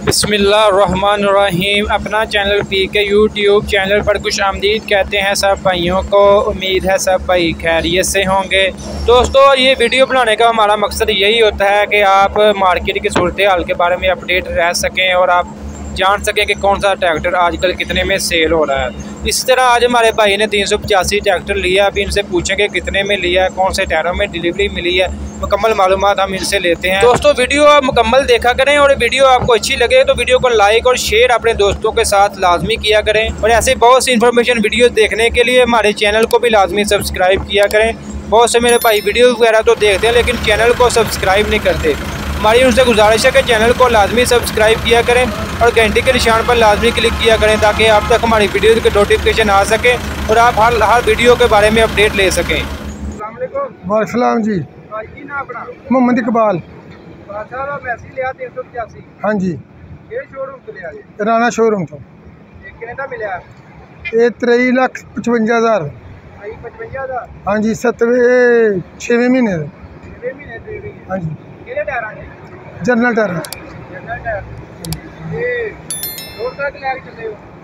बिस्मिल्लाहिर्रहमानिर्रहीम। अपना चैनल पीके YouTube channel पर खुश आमदीद कहते हैं सब भाइयों को। उम्मीद है सब भाई खैरियत से होंगे। दोस्तों, ये वीडियो बनाने का हमारा मकसद यही होता है कि आप मार्केट की सूरत हाल के बारे में अपडेट रह सकें और आप जान सकें कि कौन सा ट्रैक्टर आजकल कितने में सेल हो रहा है। इस तरह आज हमारे भाई ने 385 ट्रैक्टर लिया। अभी इनसे पूछेंगे कितने में लिया है, कौन से टायरों में डिलीवरी मिली है, मुकम्मल मालूमात हम इनसे लेते हैं। दोस्तों, वीडियो आप मुकम्मल देखा करें और वीडियो आपको अच्छी लगे तो वीडियो को लाइक और शेयर अपने दोस्तों के साथ लाजमी किया करें। और ऐसे बहुत सी इन्फॉर्मेशन वीडियो देखने के लिए हमारे चैनल को भी लाजमी सब्सक्राइब किया करें। बहुत से मेरे भाई वीडियो वगैरह तो देखते हैं लेकिन चैनल को सब्सक्राइब नहीं करते। हमारी उनसे गुजारिश है कि चैनल को लाजमी सब्सक्राइब किया करें और घंटी के निशान पर लाजमी क्लिक किया करें ताकि आप तक हमारी वीडियो के नोटिफिकेशन आ सके और आप हर वीडियो के बारे में अपडेट ले सकें। वालेकुम जी। मोहम्मद इकबाल। हाँ जी, राणा शोरूम तो ये 23,55,000। हाँ जी, 6वें महीने। हाँ जी, जनरल टायर।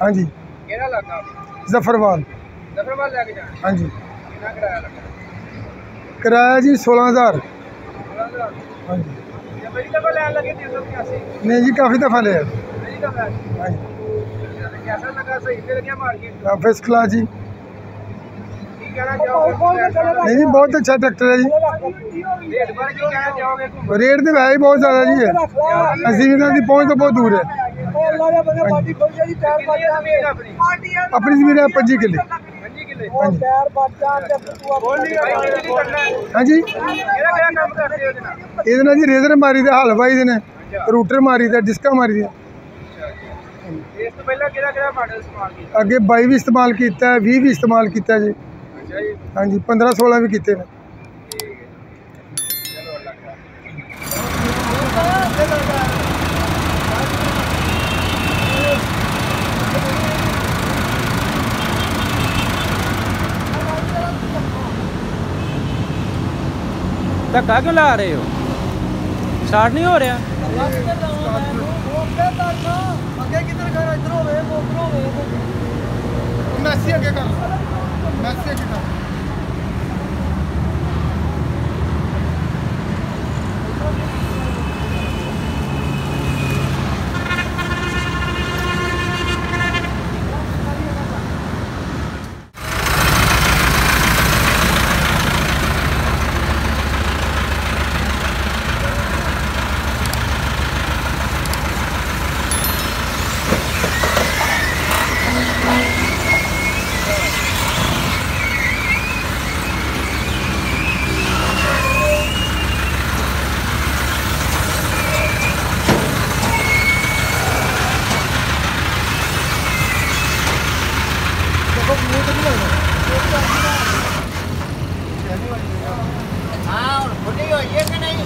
हाँ जी, जफरवाल। हाँ जी, किराया जी 16,000। हाँ जी, नहीं जी, काफ़ी दफ़ा ले। हाँ जी, फर्स्ट क्लास जी। नहीं जी, बहुत अच्छा ट्रैक्टर है जी। रेट तो है ही बहुत ज़्यादा जी है। 80 की पहुँच तो बहुत दूर है। अपनी ज़मीन है 25 किले। हाँ जी, ये जी रेजर मारी दा, हल बाई ने, रूटर मारी दा, डिस्का मारी दा। अगे 22 भी इस्तेमाल किया, 20 भी इस्तेमाल किया जी। हाँ जी, 15-16 भी किए ने। धक्का क्यों ला रहे हो? स्टार्ट नहीं हो रहा। मैसी अगे कर, मैसी अगे कर। हाँ, खुली हो ये कि नहीं?